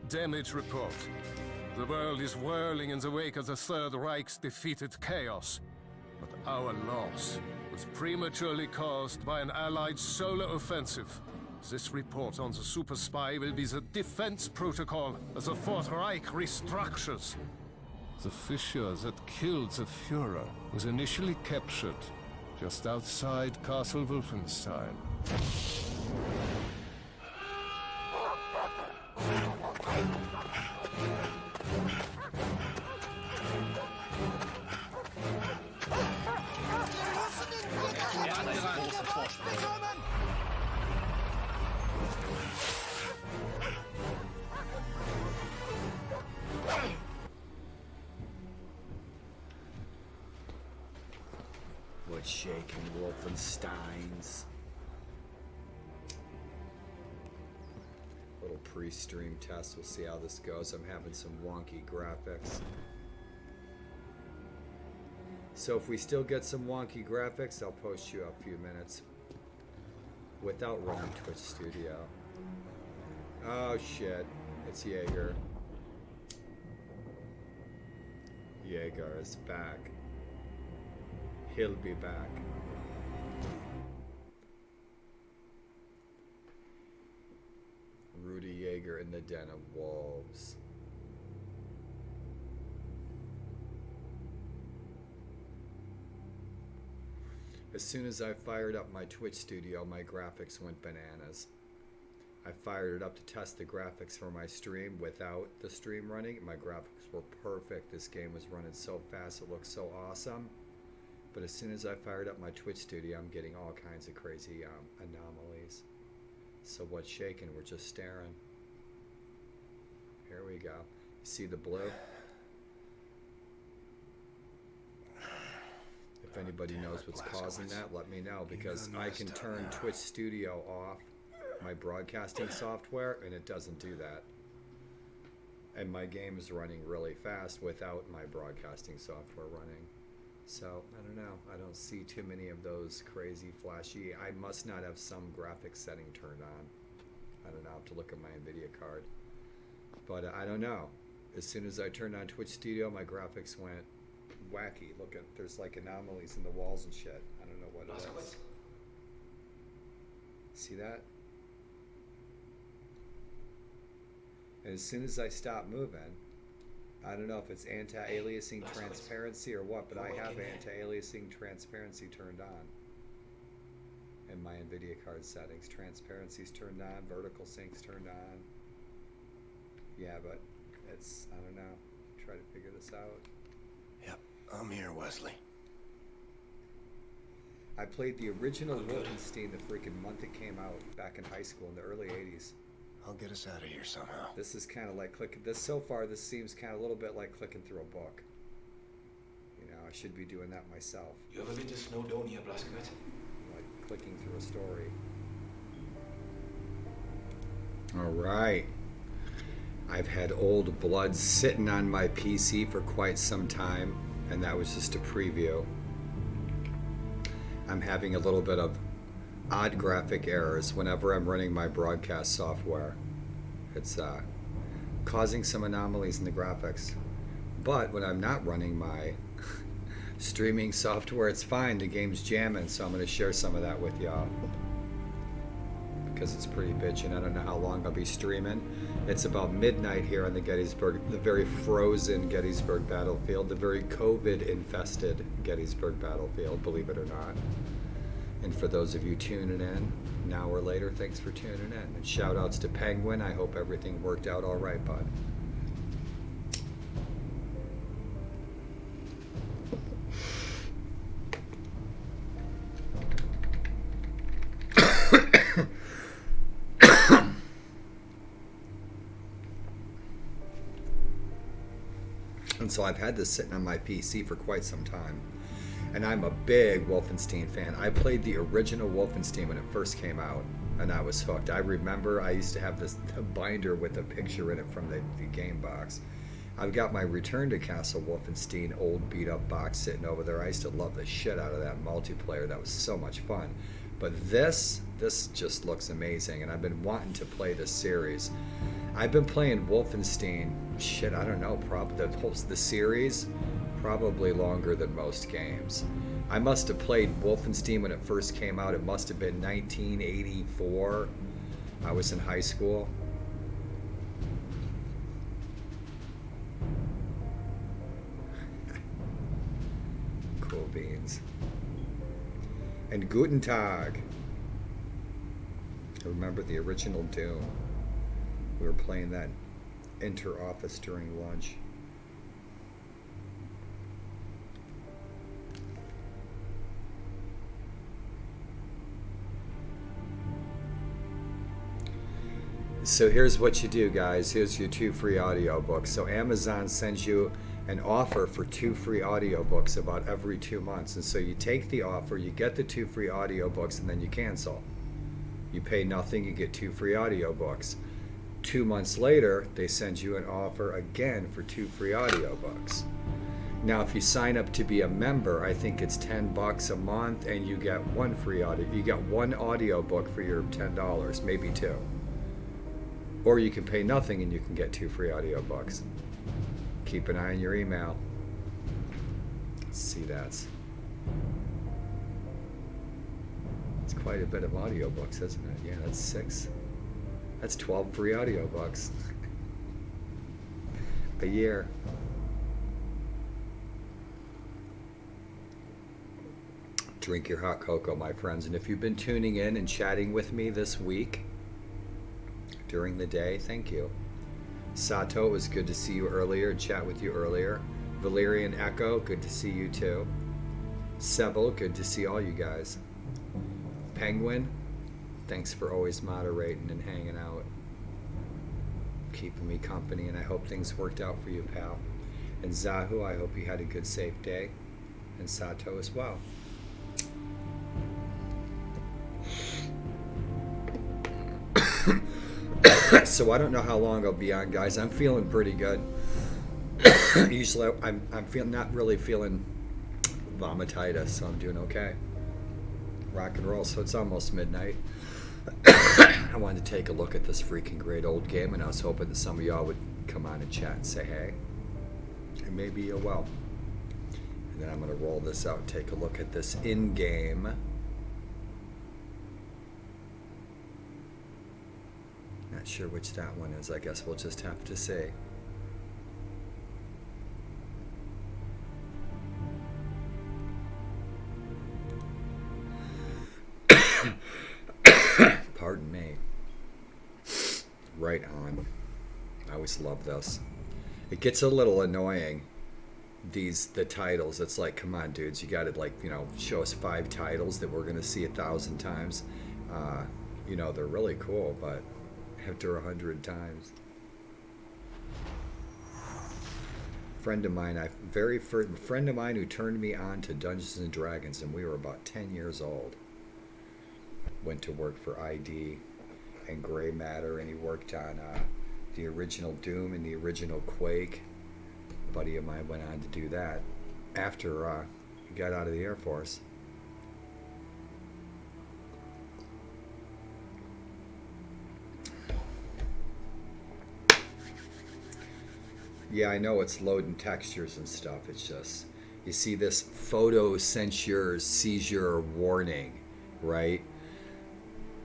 Damage report. The world is whirling in the wake of the Third Reich's defeated chaos. But our loss was prematurely caused by an Allied solar offensive. This report on the super spy will be the defense protocol as the Fourth Reich restructures. The fissure that killed the Führer was initially captured just outside Castle Wolfenstein. What's shaking, Wolfensteins? Little pre-stream test. We'll see how this goes. I'm having some wonky graphics. So if we still get some wonky graphics, I'll post you a few minutes without running Twitch Studio. Oh shit, it's Jaeger. Jaeger is back. He'll be back. Rudy Jaeger in the Den of Wolves. As soon as I fired up my Twitch Studio, my graphics went bananas. I fired it up to test the graphics for my stream without the stream running. My graphics were perfect. This game was running so fast, it looked so awesome. But as soon as I fired up my Twitch Studio, I'm getting all kinds of crazy anomalies. So what's shaking? We're just staring. Here we go. You see the blue? If anybody knows what's causing that, let me know, because I can turn Twitch Studio off, my broadcasting software, and it doesn't do that. And my game is running really fast without my broadcasting software running. So, I don't know. I don't see too many of those crazy flashy. I must not have some graphics setting turned on. I don't know. I have to look at my NVIDIA card. But I don't know. As soon as I turned on Twitch Studio, my graphics went wacky. Look at, there's like anomalies in the walls and shit. I don't know what it is. See that? And as soon as I stop moving, I don't know if it's anti-aliasing transparency or what, but I have anti-aliasing transparency turned on. In my NVIDIA card settings. Transparency's turned on, vertical sync's turned on. Yeah, but it's, I don't know. Try to figure this out. Yep, I'm here, Wesley. I played the original Wolfenstein the freaking month it came out, back in high school in the early 80s. I'll get us out of here somehow. This is kind of like clicking, this so far, this seems kind of a little bit like clicking through a book. You know, I should be doing that myself. You ever been to Snowdonia, Blazkowicz? Like clicking through a story. Alright. I've had old blood sitting on my PC for quite some time, and that was just a preview. I'm having a little bit of odd graphic errors whenever I'm running my broadcast software. It's causing some anomalies in the graphics. But when I'm not running my streaming software, it's fine. The game's jamming, so I'm going to share some of that with y'all. Because it's pretty bitchin'. I don't know how long I'll be streaming. It's about midnight here on the Gettysburg, the very frozen Gettysburg battlefield, the very COVID-infested Gettysburg battlefield, believe it or not. And for those of you tuning in, an hour later, thanks for tuning in. And shout outs to Penguin. I hope everything worked out all right, bud. And so I've had this sitting on my PC for quite some time. And I'm a big Wolfenstein fan. I played the original Wolfenstein when it first came out, and I was hooked. I remember I used to have this binder with a picture in it from the game box. I've got my Return to Castle Wolfenstein old beat-up box sitting over there. I used to love the shit out of that multiplayer. That was so much fun. But this just looks amazing, and I've been wanting to play this series. I've been playing Wolfenstein, shit, I don't know, probably the series, probably longer than most games. I must have played Wolfenstein when it first came out. It must have been 1984. I was in high school. Cool beans. And Guten Tag. I remember the original Doom. We were playing that inter-office during lunch. So here's what you do, guys. Here's your 2 free audiobooks. So Amazon sends you an offer for 2 free audiobooks about every 2 months. And so you take the offer, you get the 2 free audiobooks, and then you cancel. You pay nothing, you get 2 free audiobooks. 2 months later, they send you an offer again for 2 free audiobooks. Now, if you sign up to be a member, I think it's $10 a month, and you get 1 free audio. You get 1 audiobook for your $10, maybe 2. Or you can pay nothing and you can get 2 free audiobooks. Keep an eye on your email. Let's see, that's quite a bit of audiobooks, isn't it? Yeah, that's 6. That's 12 free audiobooks a year. Drink your hot cocoa, my friends. And if you've been tuning in and chatting with me this week, during the day, thank you. Sato, it was good to see you earlier and chat with you earlier. Valerian Echo, good to see you too. Sebel, good to see all you guys. Penguin, thanks for always moderating and hanging out, keeping me company, and I hope things worked out for you, pal. And Zahu, I hope you had a good, safe day. And Sato as well. So I don't know how long I'll be on, guys. I'm feeling pretty good. Usually I'm not really feeling vomititis, so I'm doing okay. Rock and roll. So it's almost midnight. I wanted to take a look at this freaking great old game, and I was hoping that some of y'all would come on and chat and say hey. And maybe you will. And then I'm going to roll this out and take a look at this in-game. Not sure which that one is. I guess we'll just have to see. Pardon me. Right on. I always love this. It gets a little annoying, the titles. It's like, come on, dudes, you gotta, like, show us 5 titles that we're gonna see 1,000 times. They're really cool, but after 100 times. Friend of mine who turned me on to Dungeons and Dragons, and we were about 10 years old. Went to work for ID and Gray Matter, and he worked on the original Doom and the original Quake. A buddy of mine went on to do that after he got out of the Air Force. Yeah, I know it's loading textures and stuff. It's just, you see this photo censure seizure warning, right?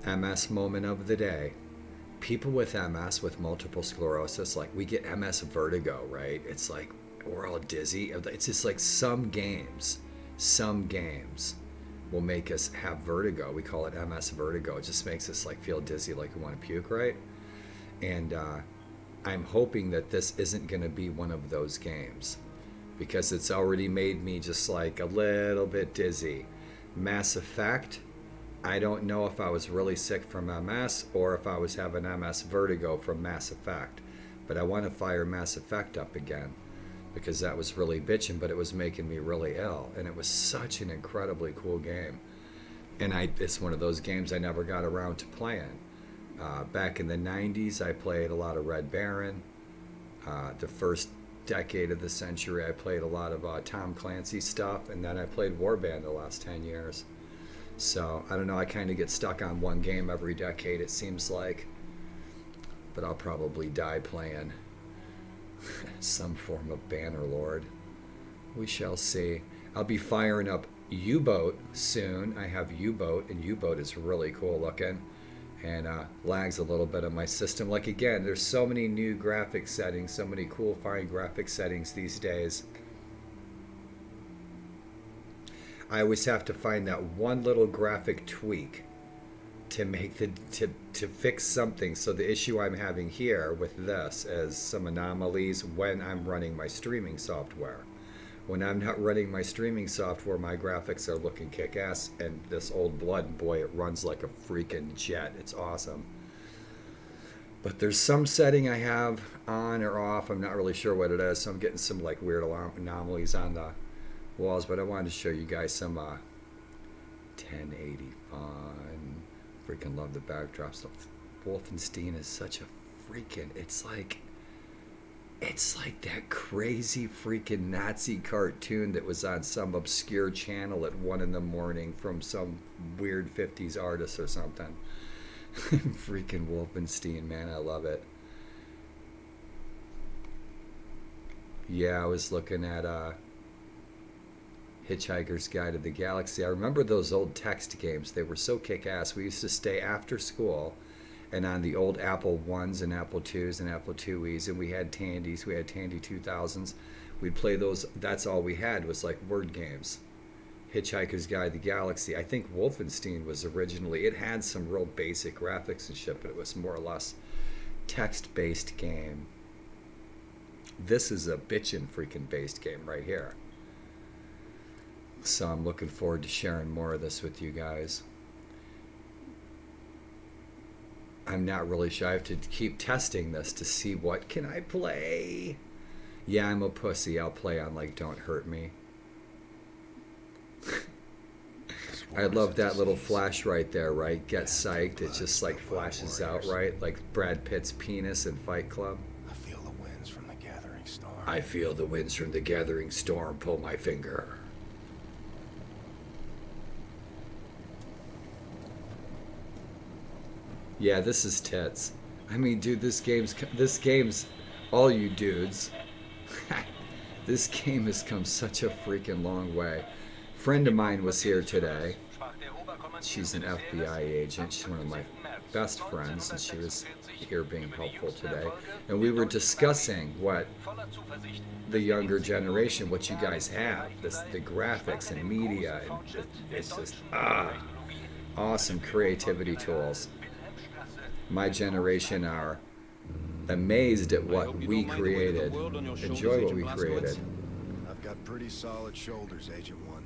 MS moment of the day. People with MS, with multiple sclerosis, like, we get MS vertigo, right? It's like we're all dizzy. It's just like some games will make us have vertigo. We call it MS vertigo. It just makes us like feel dizzy, like we want to puke, right? And I'm hoping that this isn't going to be one of those games, because it's already made me just like a little bit dizzy. Mass Effect, I don't know if I was really sick from MS or if I was having MS vertigo from Mass Effect, but I want to fire Mass Effect up again, because that was really bitching, but it was making me really ill, and it was such an incredibly cool game. And it's one of those games I never got around to playing. Back in the 90s, I played a lot of Red Baron. The first decade of the century, I played a lot of Tom Clancy stuff, and then I played Warband the last 10 years. So, I don't know, I kind of get stuck on one game every decade, it seems like. but I'll probably die playing some form of Bannerlord. We shall see. I'll be firing up U-Boat soon. I have U-Boat, and U-Boat is really cool looking, and lags a little bit on my system. Like, again, there's so many new graphic settings, so many cool fine graphic settings these days. I always have to find that one little graphic tweak to make to fix something. So the issue I'm having here with this is some anomalies when I'm running my streaming software. When I'm not running my streaming software, my graphics are looking kick-ass, and this old blood, boy, it runs like a freaking jet. It's awesome. But there's some setting I have on or off. I'm not really sure what it is, so I'm getting some like weird anomalies on the walls. But I wanted to show you guys some 1080 fun. Freaking love the backdrops. Wolfenstein is such a freaking, it's like that crazy freaking Nazi cartoon that was on some obscure channel at 1 in the morning from some weird 50s artist or something. Freaking Wolfenstein, man, I love it. Yeah, I was looking at Hitchhiker's Guide to the Galaxy. I remember those old text games. They were so kick-ass. We used to stay after school and on the old Apple I's and Apple II's and Apple IIe's, and we had Tandies. We had Tandy 2000s. We'd play those. That's all we had was like word games. Hitchhiker's Guide to the Galaxy. I think Wolfenstein was originally, it had some real basic graphics and shit, but it was more or less text-based game. This is a bitchin' freaking based game right here. So I'm looking forward to sharing more of this with you guys. I'm not really sure. I have to keep testing this to see what can I play. Yeah, I'm a pussy. I'll play on like Don't Hurt Me. I love that little flash right there, right? Get psyched. It just like flashes out, right? Like Brad Pitt's penis in Fight Club. I feel the winds from the gathering storm. I feel the winds from the gathering storm. Pull my finger. Yeah, this is tits. I mean, dude, this game's all you dudes. This game has come such a freaking long way. Friend of mine was here today. She's an FBI agent. She's one of my best friends, and she was here being helpful today. And we were discussing what the younger generation, what you guys have, the graphics and media, and it's just awesome creativity tools. My generation are amazed at what we created, enjoy what we created. I've got pretty solid shoulders, Agent 1.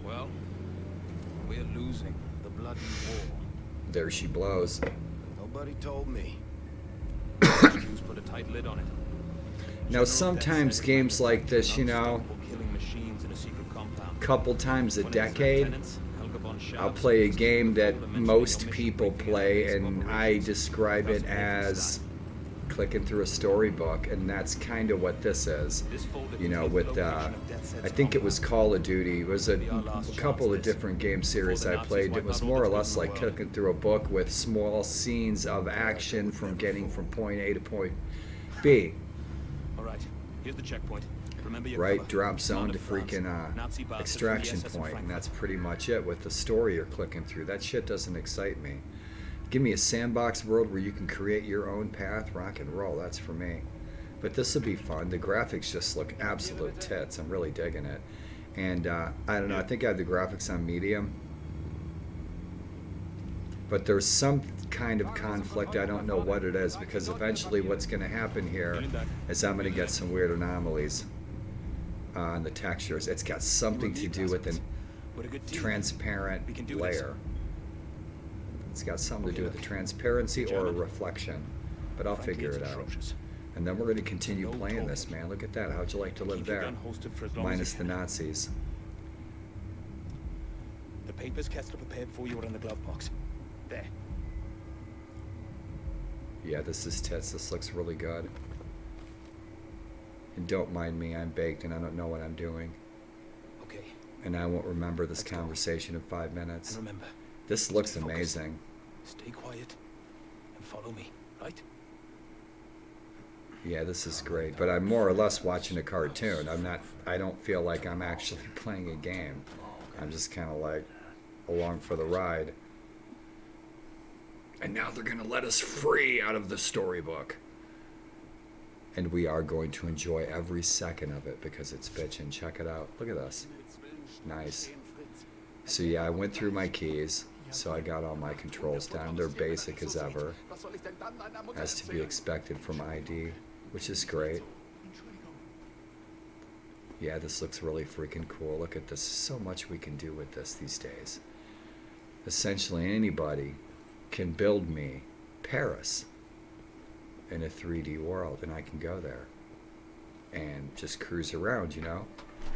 Well, we're losing the bloody war. There she blows. Nobody told me. Jews put a tight lid on it. Now sometimes games like this, you know, a couple times a decade, I'll play a game that most people play, and I describe it as clicking through a storybook, and that's kind of what this is. You know, with I think it was Call of Duty. It was a couple of different game series I played. It was more or less like clicking through a book with small scenes of action from getting from point A to point B. All right, here's the checkpoint. Right, drop zone to freaking extraction point, and that's pretty much it with the story you're clicking through. That shit doesn't excite me. Give me a sandbox world where you can create your own path, rock and roll. That's for me. But this will be fun. The graphics just look absolute tits. I'm really digging it. And I don't know, I think I have the graphics on medium. But there's some kind of conflict. I don't know what it is, because eventually what's going to happen here is I'm going to get some weird anomalies on the textures. It's got something to do with a transparent layer. It's got something to do with the transparency or a reflection, but I'll figure it out. And then we're going to continue playing this, man. Look at that. How'd you like to live there? Minus the Nazis. The papers Kessler prepared for you are in the glove box. There. Yeah, this is tits. This looks really good. And don't mind me. I'm baked and I don't know what I'm doing. Okay. And I won't remember this conversation in 5 minutes. And remember, This looks amazing. stay quiet and follow me, right? Yeah, this is great, but I'm more or less watching a cartoon. I don't feel like I'm actually playing a game. I'm just kind of like along for the ride. And now they're going to let us free out of the storybook. And we are going to enjoy every second of it because it's bitchin'. Check it out. Look at this. Nice. So yeah, I went through my keys. So I got all my controls down. They're basic as ever. As to be expected from ID, which is great. Yeah, this looks really freaking cool. Look at this. So much we can do with this these days. Essentially anybody can build me Paris in a 3D world, and I can go there and just cruise around, you know?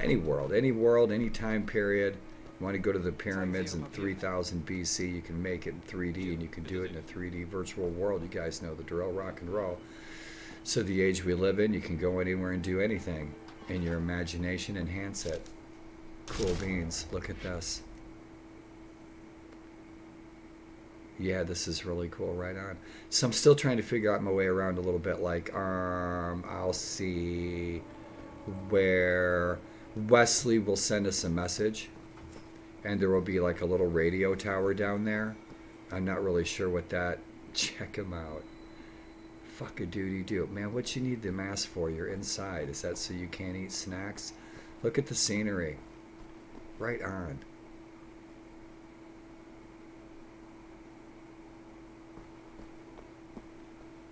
Any world, any time period. You want to go to the pyramids in 3000 BC, you can make it in 3D, and you can do it in a 3D virtual world. You guys know the drill, rock and roll. So the age we live in, you can go anywhere and do anything, and your imagination enhance it. Cool beans. Look at this. Yeah, this is really cool. Right on. So I'm still trying to figure out my way around a little bit. Like, I'll see where Wesley will send us a message, and there will be like a little radio tower down there. I'm not really sure what that. Check him out. Fuck a duty do. Man, what you need the mask for? You're inside. Is that so you can't eat snacks? Look at the scenery. Right on.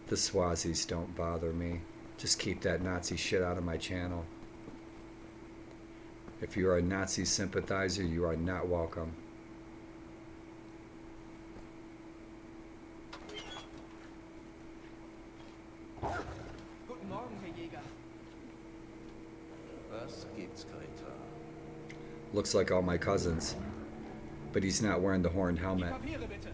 The Swazis don't bother me. Just keep that Nazi shit out of my channel. If you are a Nazi sympathizer, you are not welcome. Guten Morgen, Herr Jäger. Was gibt's, Greta? Looks like all my cousins. But he's not wearing the horned helmet. Papiere, bitte.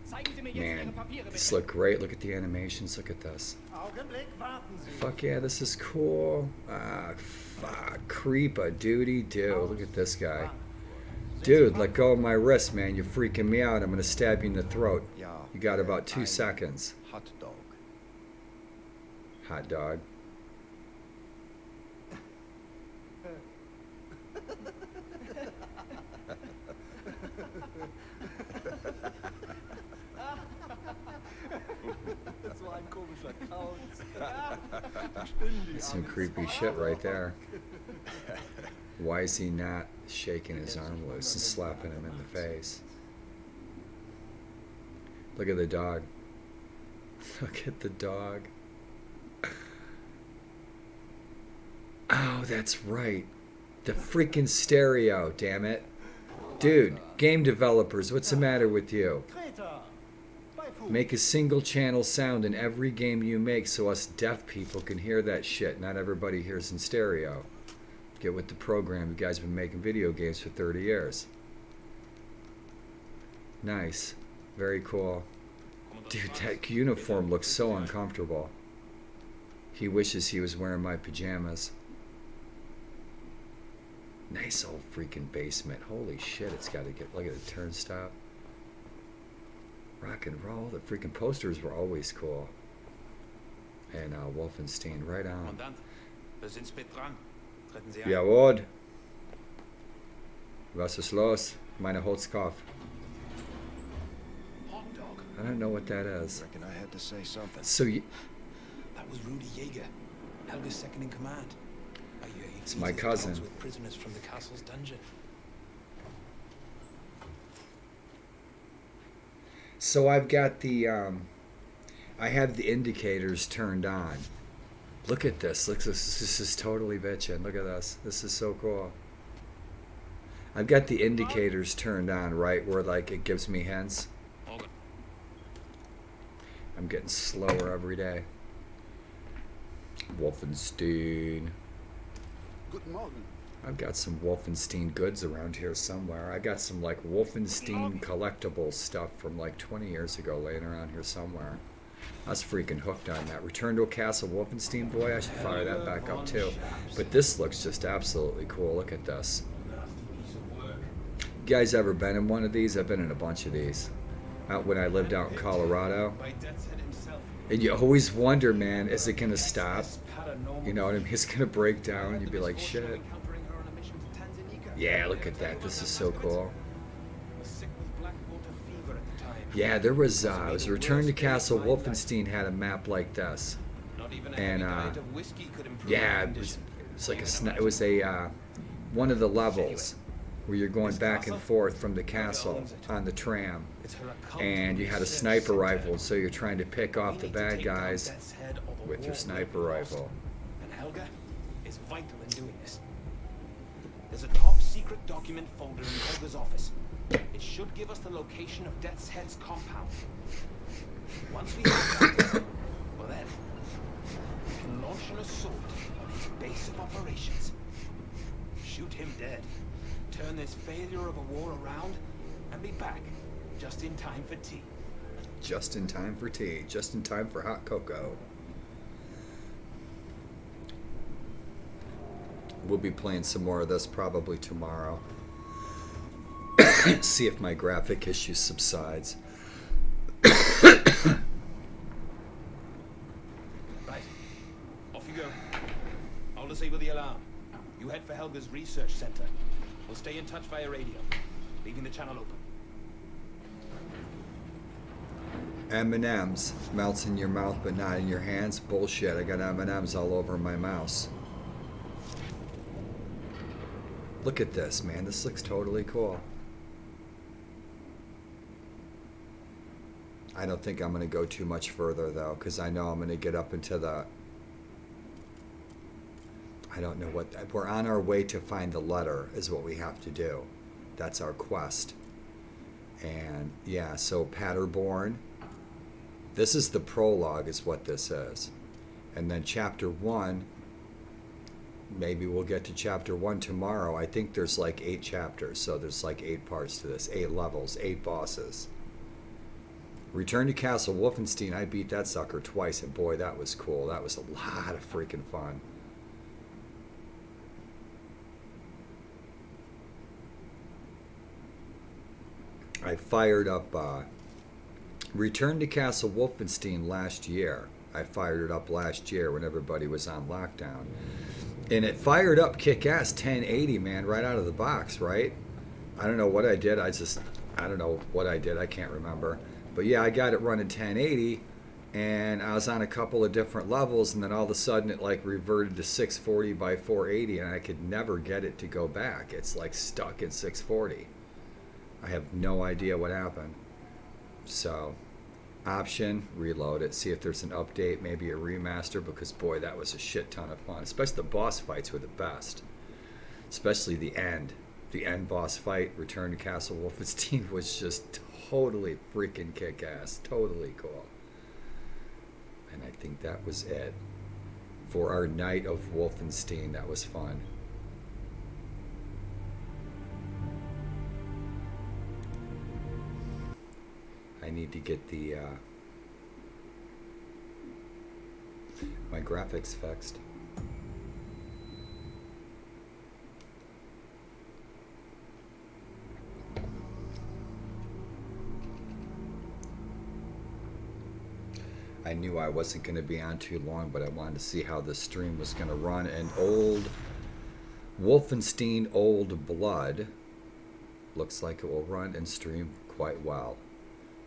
Zeigen Sie mir jetzt Man, Ihre Papiere, this bitte. look great. Look at the animations. Look at this. Augenblick, warten Sie. Fuck yeah, this is cool. Ah, fuck. Creepa, duty, do. Look at this guy. Dude, let go of my wrist, man. You're freaking me out. I'm gonna stab you in the throat. Ja, You got about 2 seconds. Hot dog. Hot dog. Das war ein komischer Kauz. That's some creepy shit right there. Why is he not shaking his arm loose and slapping him in the face? Look at the dog. Look at the dog. Oh, that's right. The freaking stereo, damn it. Dude, game developers, what's the matter with you? Make a single channel sound in every game you make so us deaf people can hear that shit. Not everybody hears in stereo. Get with the program. You guys have been making video games for 30 years. Nice. Very cool. Dude, that uniform looks so uncomfortable. He wishes he was wearing my pajamas. Nice old freaking basement. Holy shit, it's got to get... Look at the turnstile. Rock and roll. The freaking posters were always cool. And Wolfenstein, right on. Kommandant, wir sind spät dran. Treten Sie ein. Jawohl. Was ist los? Meine Holzkopf. Hot dog. I don't know what that is. Reckon I had to say something. So you... That was Rudy Jäger, Helga's second in command. It's my cousin. With prisoners from the castle's dungeon. So I've got the, I have the indicators turned on. Look at this. Look, this is totally bitchin'. Look at this. This is so cool. I've got the indicators turned on, right, where like it gives me hints. I'm getting slower every day. Wolfenstein. Guten Morgen. I've got some Wolfenstein goods around here somewhere. I got some like Wolfenstein collectible stuff from like 20 years ago laying around here somewhere. I was freaking hooked on that. Return to a Castle Wolfenstein, boy, I should fire that back up too. But this looks just absolutely cool. Look at this. guys ever been in one of these? I've been in a bunch of these. Out when I lived out in Colorado. And you always wonder, man, is it going to stop? You know what I mean? It's going to break down. You'd be like, shit. Yeah, look at that. This is so cool. Yeah, there was, it was Return to Castle Wolfenstein had a map like this. And, yeah, it's like it was a, one of the levels where you're going back and forth from the castle on the tram. And you had a sniper rifle, so you're trying to pick off the bad guys with your sniper rifle. And Helga is vital in doing this. There's a top secret document folder in Helga's office. It should give us the location of Death's Head's compound. Once we have that, well then, we can launch an assault on his base of operations. Shoot him dead. Turn this failure of a war around, and be back just in time for tea. Just in time for tea. Just in time for hot cocoa. We'll be playing some more of this probably tomorrow. See if my graphic issue subsides. Right. Off you go. I'll disable the alarm. You head for Helga's research center. We'll stay in touch via radio, leaving the channel open. M&M's melts in your mouth but not in your hands. Bullshit. I got M&M's all over my mouse. Look at this, man. This looks totally cool. I don't think I'm going to go too much further, though, because I know I'm going to get up into the... I don't know what... We're on our way to find the letter, is what we have to do. That's our quest. And, yeah, so Paderborn. This is the prologue, is what this is. And then Chapter 1... Maybe we'll get to Chapter 1 tomorrow. I think there's like 8 chapters, so there's like 8 parts to this. 8 levels, 8 bosses. Return to Castle Wolfenstein, I beat that sucker twice, and boy, that was cool. That was a lot of freaking fun. I fired up Return to Castle Wolfenstein last year. I fired it up last year when everybody was on lockdown. And it fired up kick-ass 1080, man, right out of the box, right? I don't know what I did. I don't know what I did. I can't remember. But yeah, I got it running 1080, and I was on a couple of different levels, and then all of a sudden it like reverted to 640 by 480, and I could never get it to go back. It's like stuck at 640. I have no idea what happened. So, option, reload it, see if there's an update, maybe a remaster, because boy, that was a shit ton of fun. Especially the boss fights were the best. Especially the end. The end boss fight, Return to Castle Wolfenstein, was just totally freaking kick-ass. Totally cool. And I think that was it. For our night of Wolfenstein, that was fun. I need to get the my graphics fixed. I knew I wasn't going to be on too long, but I wanted to see how this stream was going to run. And old Wolfenstein Old Blood looks like it will run and stream quite well.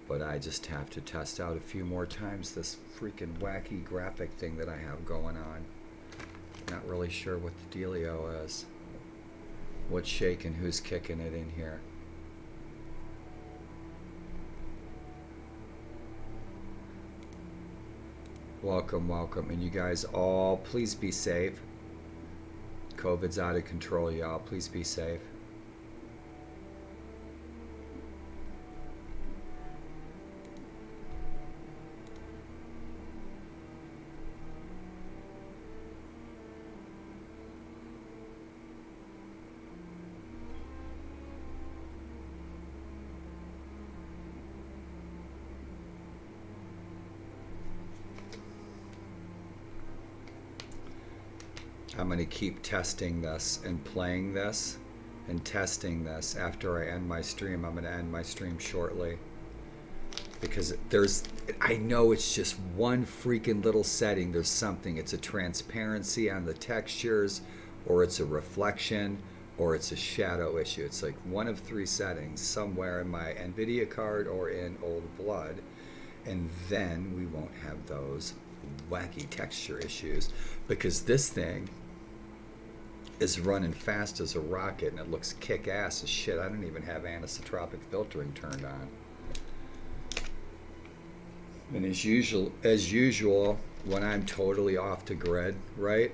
But I just have to test out a few more times this freaking wacky graphic thing that I have going on. Not really sure what the dealio is. What's shaking, who's kicking it in here. Welcome, welcome. And you guys all, please be safe. COVID's out of control, y'all. Please be safe. I'm going to keep testing this and playing this and testing this after I end my stream. I'm going to end my stream shortly. Because I know it's just one freaking little setting. There's something. It's a transparency on the textures, or it's a reflection, or it's a shadow issue. It's like one of 3 settings somewhere in my NVIDIA card or in Old Blood. And then we won't have those wacky texture issues, because this thing is running fast as a rocket and it looks kick-ass as shit. I don't even have anisotropic filtering turned on. And as usual, when I'm totally off the grid, right?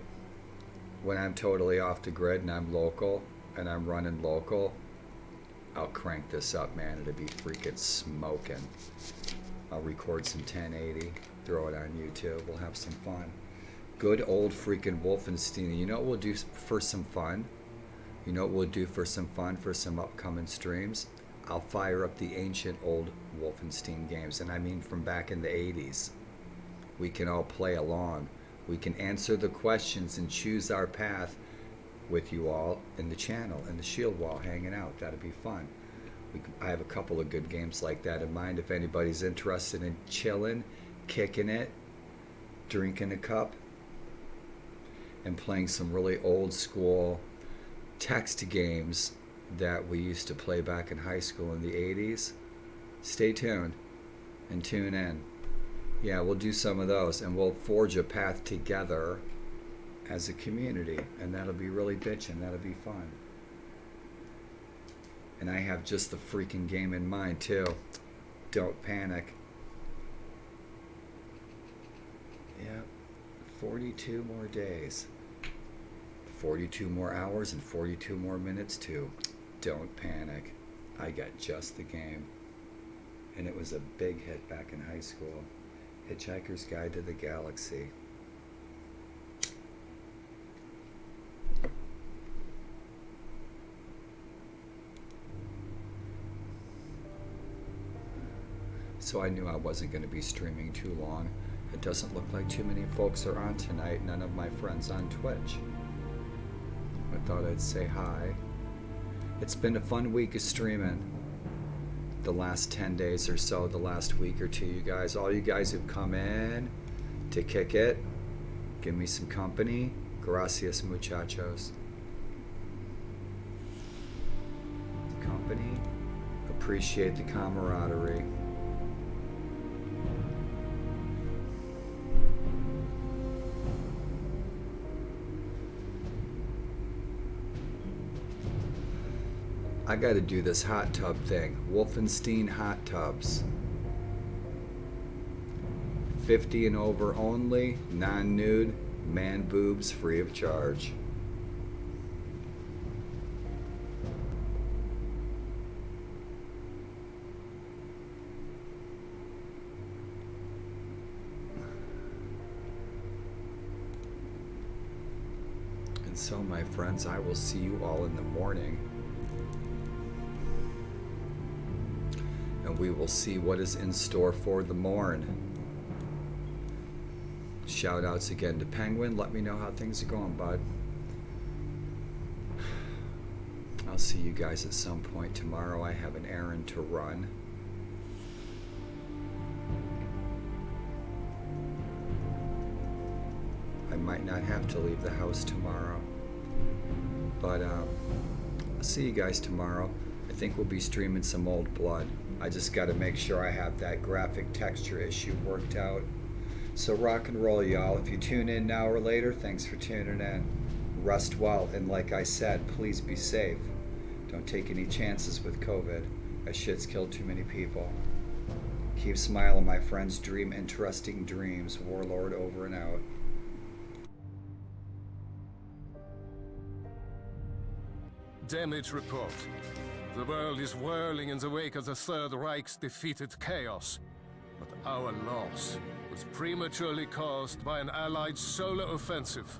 When I'm totally off the grid and I'm local and I'm running local, I'll crank this up, man. It'll be freaking smoking. I'll record some 1080, throw it on YouTube. We'll have some fun. Good old freaking Wolfenstein. You know what we'll do for some fun? You know what we'll do for some fun for some upcoming streams? I'll fire up the ancient old Wolfenstein games, and I mean from back in the 80s. We can all play along. We can answer the questions and choose our path with you all in the channel, in the shield wall, hanging out. That'd be fun. I have a couple of good games like that in mind. If anybody's interested in chilling, kicking it, drinking a cup, and playing some really old school text games that we used to play back in high school in the 80s, stay tuned and tune in. Yeah, we'll do some of those, and we'll forge a path together as a community, and that'll be really bitchin'. That'll be fun. And I have just the freaking game in mind too. Don't panic. Yeah, 42 more days. 42 more hours and 42 more minutes too. Don't panic. I got just the game. And it was a big hit back in high school. Hitchhiker's Guide to the Galaxy. So I knew I wasn't going to be streaming too long. It doesn't look like too many folks are on tonight. None of my friends on Twitch. I thought I'd say hi. It's been a fun week of streaming. The last 10 days or so, the last week or two, you guys. All you guys who've come in to kick it, give me some company. Gracias, muchachos. Company. Appreciate the camaraderie. I gotta do this hot tub thing. Wolfenstein hot tubs. 50 and over only, non-nude, man boobs free of charge. And so, my friends, I will see you all in the morning. And we will see what is in store for the morn. Shout outs again to Penguin. Let me know how things are going, bud. I'll see you guys at some point tomorrow. I have an errand to run. I might not have to leave the house tomorrow. But I'll see you guys tomorrow. I think we'll be streaming some Old Blood. I just got to make sure I have that graphic texture issue worked out. So rock and roll, y'all. If you tune in now or later, thanks for tuning in. Rest well, and like I said, please be safe. Don't take any chances with COVID. That shit's killed too many people. Keep smiling, my friends. Dream interesting dreams. Warlord over and out. Damage report. The world is whirling in the wake of the Third Reich's defeated chaos. But our loss was prematurely caused by an Allied solar offensive.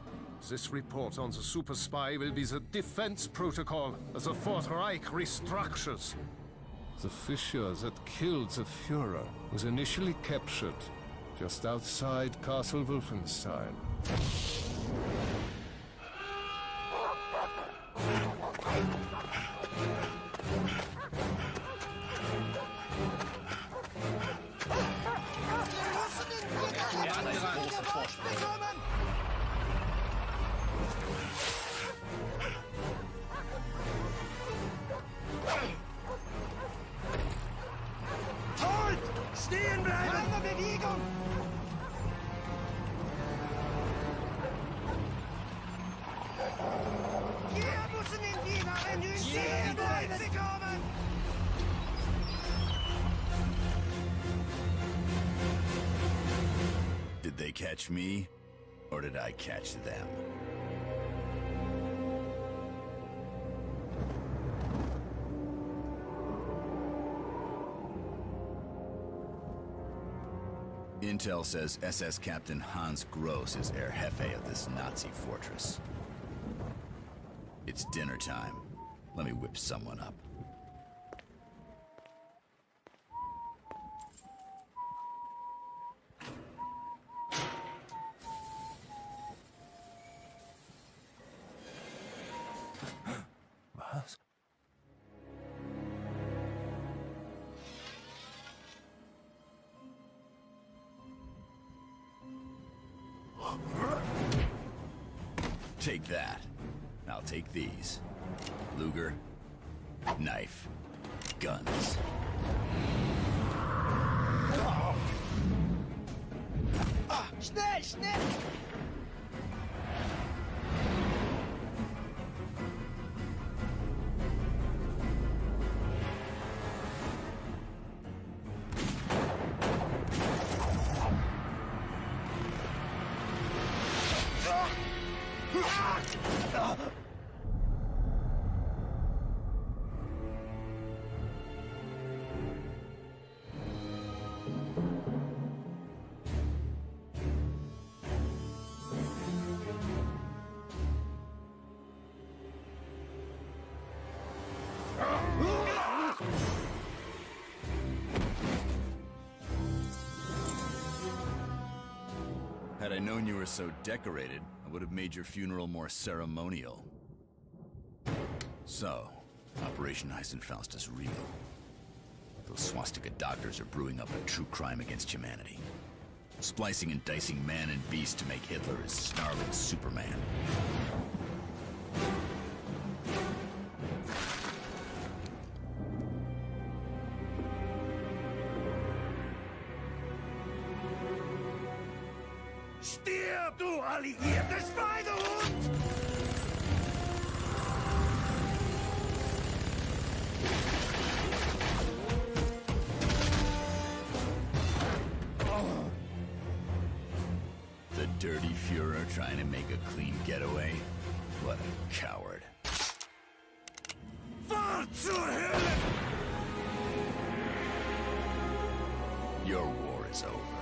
This report on the super spy will be the defense protocol as the Fourth Reich restructures. The fissure that killed the Führer was initially captured just outside Castle Wolfenstein. catch me, or did I catch them? Intel says SS Captain Hans Gross is Herr Jefe of this Nazi fortress. It's dinner time. Let me whip someone up. Take that. I'll take these. Luger, knife, guns. Schnell, schnell! Had I known you were so decorated, I would have made your funeral more ceremonial. So, Operation Heisenfaust is real. Those swastika doctors are brewing up a true crime against humanity. Splicing and dicing man and beast to make Hitler his snarling Superman. Stirb, du alliiertes Schweinehund! The dirty Fuhrer trying to make a clean getaway? What a coward. Fahr zur Hölle! Your war is over.